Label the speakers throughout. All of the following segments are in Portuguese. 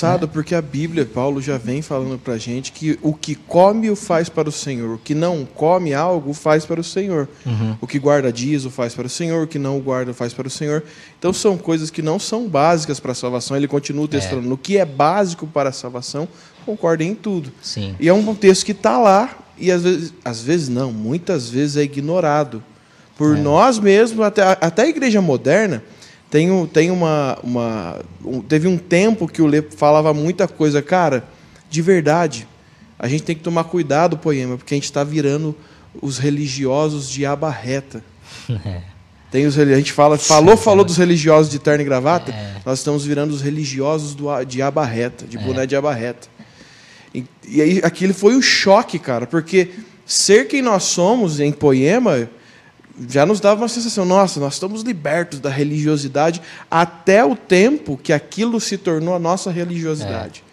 Speaker 1: engraçado, porque a Bíblia, Paulo já vem falando pra gente que o que come o faz para o Senhor, o que não come algo o faz para o Senhor. O que guarda dias o faz para o Senhor, o que não o guarda o faz para o Senhor. Então são coisas que não são básicas para a salvação. Ele continua o texto falando, no que é básico para a salvação, concordem em tudo.
Speaker 2: Sim.
Speaker 1: E é um texto que está lá e às vezes não, muitas vezes é ignorado por nós mesmos, até a igreja moderna. Teve um tempo que o Lê falava muita coisa. Cara, de verdade, a gente tem que tomar cuidado, Poema, porque a gente está virando os religiosos de aba reta. A gente falou dos religiosos de terno e gravata, nós estamos virando os religiosos de aba reta, de boné de aba reta. E aí aquilo foi um choque, cara, porque ser quem nós somos em Poema já nos dava uma sensação, nossa, nós estamos libertos da religiosidade até o tempo que aquilo se tornou a nossa religiosidade.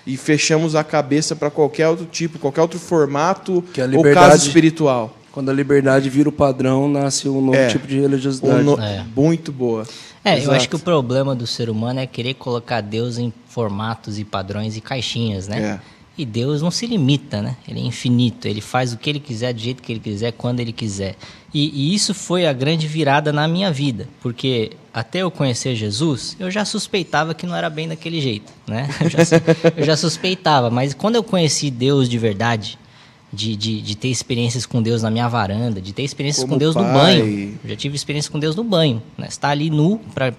Speaker 1: E fechamos a cabeça para qualquer outro tipo, qualquer outro formato ou caso espiritual.
Speaker 3: Quando a liberdade vira o padrão, nasce um novo tipo de religiosidade.
Speaker 1: Muito boa.
Speaker 2: Eu acho que o problema do ser humano é querer colocar Deus em formatos e padrões e caixinhas, né? E Deus não se limita, né? Ele é infinito, ele faz o que ele quiser, do jeito que ele quiser, quando ele quiser. E isso foi a grande virada na minha vida, porque até eu conhecer Jesus, eu já suspeitava que não era bem daquele jeito, né? Eu já suspeitava, mas quando eu conheci Deus de verdade, de ter experiências com Deus na minha varanda, de ter experiências com Deus no banho. Eu já tive experiência com Deus no banho, né? Você tá ali nu, para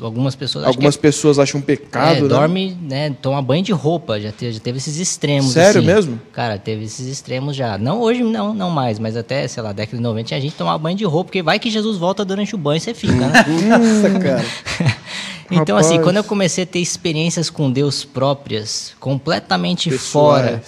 Speaker 2: algumas pessoas...
Speaker 1: Algumas pessoas acham um pecado, né?
Speaker 2: Dorme, né? Toma banho de roupa, já teve esses extremos.
Speaker 1: Sério
Speaker 2: assim.
Speaker 1: mesmo?
Speaker 2: Cara, teve esses extremos já. Não hoje, não mais, mas até, sei lá, década de 90, a gente tomava banho de roupa, porque vai que Jesus volta durante o banho e você fica, né?
Speaker 1: Nossa, cara.
Speaker 2: Então, assim, quando eu comecei a ter experiências com Deus próprias, completamente fora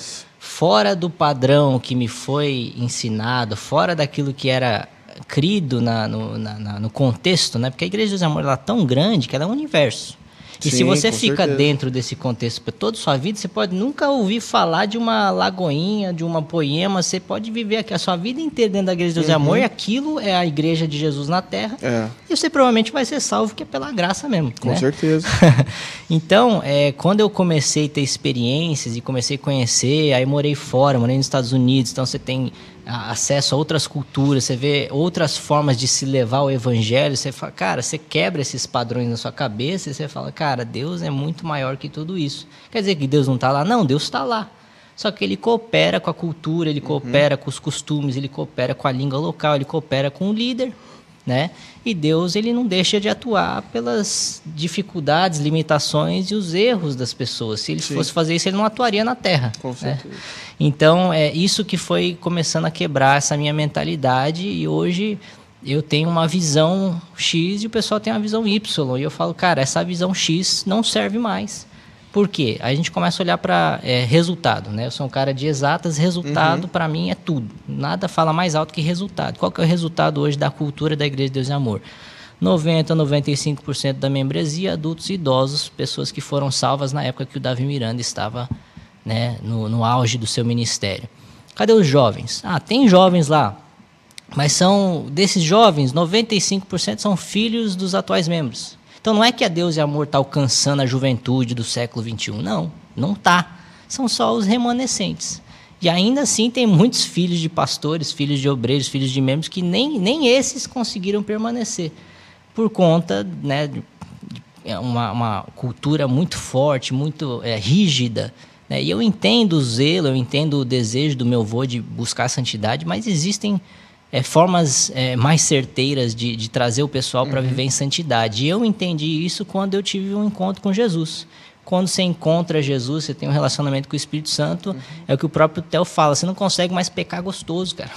Speaker 2: do padrão que me foi ensinado, fora daquilo que era crido no contexto, né? Porque a Igreja do Amor é tão grande que ela é um universo. E se você fica dentro desse contexto para toda a sua vida, você pode nunca ouvir falar de uma Lagoinha, de uma Poema, você pode viver a sua vida inteira dentro da Igreja do Amor, e aquilo é a Igreja de Jesus na Terra, e você provavelmente vai ser salvo, que é pela graça mesmo.
Speaker 1: Com certeza.
Speaker 2: Então, quando eu comecei a ter experiências e comecei a conhecer, aí morei fora, morei nos Estados Unidos, então você tem acesso a outras culturas, você vê outras formas de se levar o evangelho, você fala, cara, você quebra esses padrões na sua cabeça e você fala, cara, Deus é muito maior que tudo isso. Quer dizer que Deus não está lá? Não, Deus está lá. Só que ele coopera com a cultura, ele coopera com os costumes, ele coopera com a língua local, ele coopera com o líder, né? E Deus, ele não deixa de atuar pelas dificuldades, limitações e os erros das pessoas. Se ele fosse fazer isso, ele não atuaria na Terra.
Speaker 1: Com certeza.
Speaker 2: Né? Então, é isso que foi começando a quebrar essa minha mentalidade, e hoje eu tenho uma visão X e o pessoal tem uma visão Y. E eu falo, cara, essa visão X não serve mais. Por quê? Aí a gente começa a olhar para resultado, né? Eu sou um cara de exatas, resultado para mim é tudo. Nada fala mais alto que resultado. Qual que é o resultado hoje da cultura da Igreja de Deus e Amor? 90% a 95% da membresia, adultos e idosos, pessoas que foram salvas na época que o Davi Miranda estava, né, no auge do seu ministério. Cadê os jovens? Tem jovens lá, mas desses jovens, 95% são filhos dos atuais membros. Então não é que a Deus e Amor está alcançando a juventude do século XXI. Não está. São só os remanescentes. E ainda assim tem muitos filhos de pastores, filhos de obreiros, filhos de membros que nem esses conseguiram permanecer. Por conta, né, de uma cultura muito forte, muito rígida. Né? E eu entendo o zelo, eu entendo o desejo do meu avô de buscar a santidade, mas existem formas mais certeiras de trazer o pessoal para viver em santidade. E eu entendi isso quando eu tive um encontro com Jesus. Quando você encontra Jesus, você tem um relacionamento com o Espírito Santo, é o que o próprio Theo fala, você não consegue mais pecar gostoso, cara.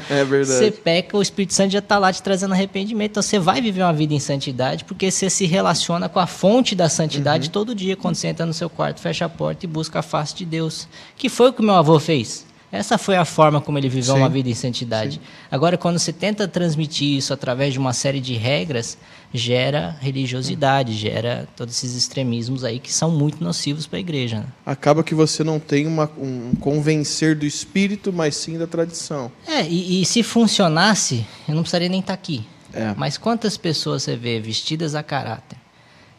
Speaker 1: É verdade.
Speaker 2: Você peca, o Espírito Santo já está lá te trazendo arrependimento, então você vai viver uma vida em santidade, porque você se relaciona com a fonte da santidade todo dia, quando você entra no seu quarto, fecha a porta e busca a face de Deus. Que foi o que meu avô fez. Essa foi a forma como ele viveu uma vida em santidade. Agora, quando você tenta transmitir isso através de uma série de regras, gera religiosidade, gera todos esses extremismos aí que são muito nocivos para a igreja. Né?
Speaker 1: Acaba que você não tem um convencer do espírito, mas sim da tradição.
Speaker 2: E se funcionasse, eu não precisaria nem estar aqui. Mas quantas pessoas você vê vestidas a caráter,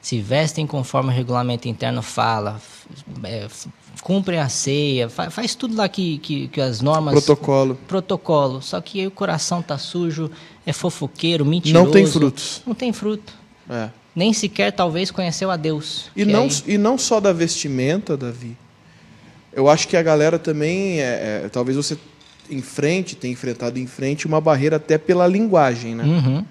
Speaker 2: se vestem conforme o regulamento interno fala, cumprem a ceia, faz tudo lá que as normas... Protocolo. Só que aí o coração tá sujo, é fofoqueiro, mentiroso.
Speaker 1: Não tem frutos.
Speaker 2: Não tem fruto. Nem sequer, talvez, conheceu a Deus.
Speaker 1: E não só da vestimenta, Davi. Eu acho que a galera também, talvez você tenha enfrentado em frente uma barreira até pela linguagem, né?
Speaker 2: Uhum.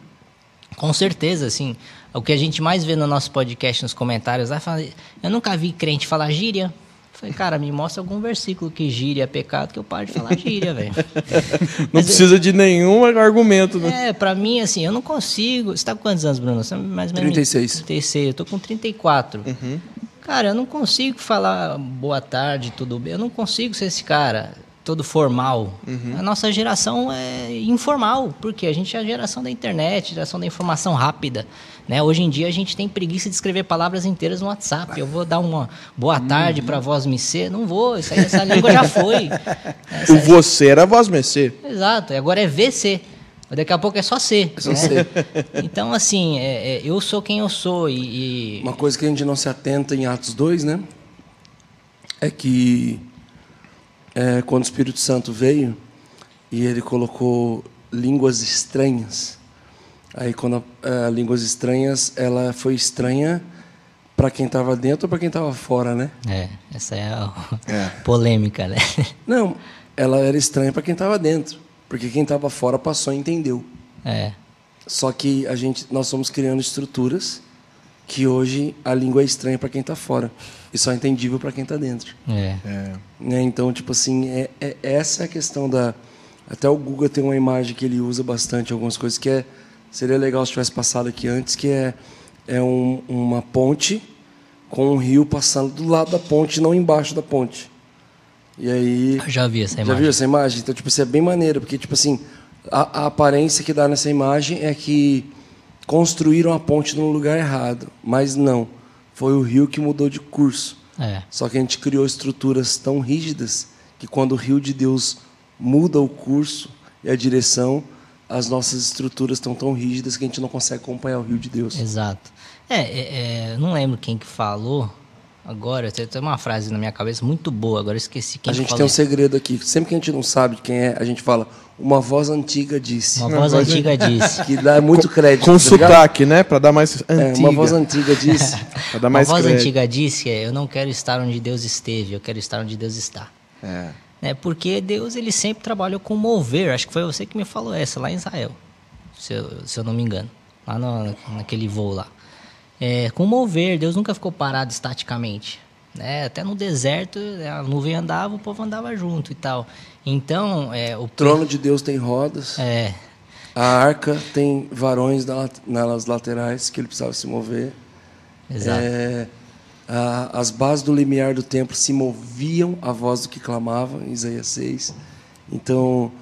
Speaker 2: Com certeza, assim. O que a gente mais vê no nosso podcast, nos comentários, eu nunca vi crente falar gíria. Falei, cara, me mostra algum versículo que gíria é pecado que eu paro de falar gíria, velho.
Speaker 1: Não precisa de nenhum argumento, né?
Speaker 2: Pra mim, assim, eu não consigo... Você tá com quantos anos, Bruno? Você mais ou menos
Speaker 3: 36.
Speaker 2: 36, eu tô com 34.
Speaker 1: Uhum.
Speaker 2: Cara, eu não consigo falar boa tarde, tudo bem. Eu não consigo ser esse cara todo formal.
Speaker 1: Uhum.
Speaker 2: A nossa geração é informal, porque a gente é a geração da internet, geração da informação rápida, né? Hoje em dia a gente tem preguiça de escrever palavras inteiras no WhatsApp. Eu vou dar uma boa tarde para voz mecê? Não vou, essa língua já foi.
Speaker 1: O você era voz mecê.
Speaker 2: Exato, agora é VC. Daqui a pouco é só C.
Speaker 3: É só C.
Speaker 2: Então, assim, eu sou quem eu sou e...
Speaker 3: Uma coisa que a gente não se atenta em Atos 2, né? É que quando o Espírito Santo veio e ele colocou línguas estranhas, aí quando línguas estranhas, ela foi estranha para quem estava dentro ou para quem estava fora, né?
Speaker 2: Essa é a polêmica, né?
Speaker 3: Não, ela era estranha para quem estava dentro, porque quem estava fora passou e entendeu. Só que nós estamos criando estruturas que hoje a língua é estranha para quem está fora e só é entendível para quem está dentro. Né? Então, tipo assim, essa é a questão da... Até o Google tem uma imagem que ele usa bastante, algumas coisas que seria legal se tivesse passado aqui antes, que é uma ponte com um rio passando do lado da ponte, não embaixo da ponte. E aí...
Speaker 2: Eu já vi essa imagem.
Speaker 3: Já viu essa imagem? Então, tipo, isso é bem maneiro, porque, tipo assim, a aparência que dá nessa imagem é que construíram a ponte no lugar errado, mas não. Foi o rio que mudou de curso. Só que a gente criou estruturas tão rígidas que quando o rio de Deus muda o curso e a direção, as nossas estruturas estão tão rígidas que a gente não consegue acompanhar o rio de Deus.
Speaker 2: Exato. Não lembro quem que falou. Agora, tem uma frase na minha cabeça muito boa, agora eu esqueci quem falou.
Speaker 3: A gente tem um segredo aqui. Sempre que a gente não sabe de quem é, a gente fala, uma voz antiga disse.
Speaker 2: Uma voz antiga disse.
Speaker 3: Que dá muito crédito.
Speaker 1: Com sotaque, né? Para dar mais antiga.
Speaker 3: Uma voz antiga disse.
Speaker 1: Para dar mais
Speaker 2: uma voz
Speaker 1: crédito.
Speaker 2: antiga disse eu não quero estar onde Deus esteve, eu quero estar onde Deus está. Porque Deus, ele sempre trabalhou com mover. Acho que foi você que me falou essa, lá em Israel. Se eu não me engano. Lá naquele voo lá. Com mover, Deus nunca ficou parado estaticamente. Até no deserto, a nuvem andava, o povo andava junto e tal. Então,
Speaker 3: o trono de Deus tem rodas. A arca tem varões nas laterais que ele precisava se mover.
Speaker 2: Exato.
Speaker 3: As bases do limiar do templo se moviam à voz do que clamava, em Isaías 6. Então,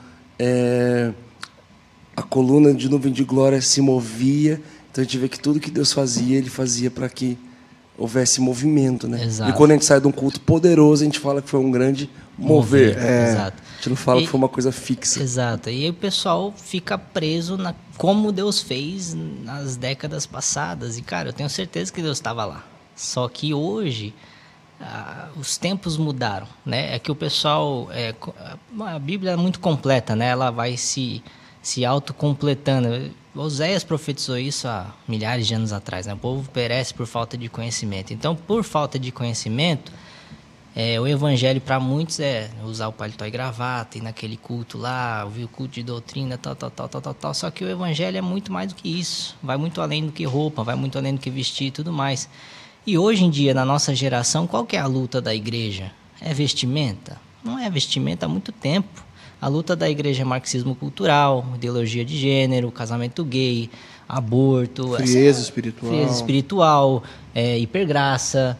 Speaker 3: a coluna de nuvem de glória se movia. Então a gente vê que tudo que Deus fazia, ele fazia para que houvesse movimento, né?
Speaker 2: Exato.
Speaker 3: E quando a gente sai de um culto poderoso, a gente fala que foi um grande mover.
Speaker 2: Exato.
Speaker 3: A gente não fala que foi uma coisa fixa.
Speaker 2: Exato. E aí o pessoal fica preso como Deus fez nas décadas passadas. E, cara, eu tenho certeza que Deus estava lá. Só que hoje os tempos mudaram, né? É que o pessoal... a Bíblia é muito completa, né? Ela vai se autocompletando. Oséias profetizou isso há milhares de anos atrás, né? O povo perece por falta de conhecimento. Então, por falta de conhecimento, o evangelho para muitos é usar o paletó e gravata, ir naquele culto lá, ouvir o culto de doutrina, tal. Só que o evangelho é muito mais do que isso. Vai muito além do que roupa, vai muito além do que vestir e tudo mais. E hoje em dia, na nossa geração, qual que é a luta da igreja? É vestimenta? Não é vestimenta há muito tempo. A luta da igreja é marxismo cultural, ideologia de gênero, casamento gay, aborto...
Speaker 1: Frieza
Speaker 2: espiritual, hipergraça.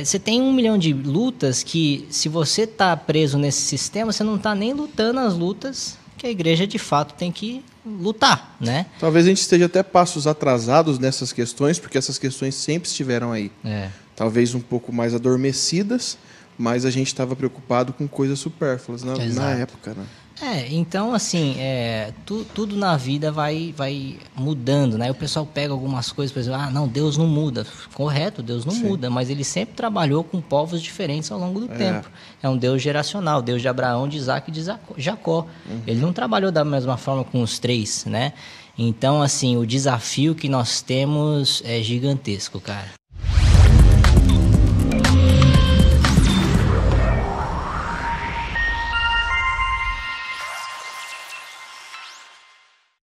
Speaker 2: Você tem 1 milhão de lutas que, se você está preso nesse sistema, você não está nem lutando as lutas que a igreja, de fato, tem que lutar, né?
Speaker 1: Talvez a gente esteja até passos atrasados nessas questões, porque essas questões sempre estiveram aí. Talvez um pouco mais adormecidas, mas a gente estava preocupado com coisas supérfluas na época, né?
Speaker 2: Então assim, tudo na vida vai mudando, né? O pessoal pega algumas coisas, por exemplo, não, Deus não muda. Correto, Deus não muda, mas ele sempre trabalhou com povos diferentes ao longo do tempo. É um Deus geracional, Deus de Abraão, de Isaac e de Jacó. Ele não trabalhou da mesma forma com os três, né? Então, assim, o desafio que nós temos é gigantesco, cara.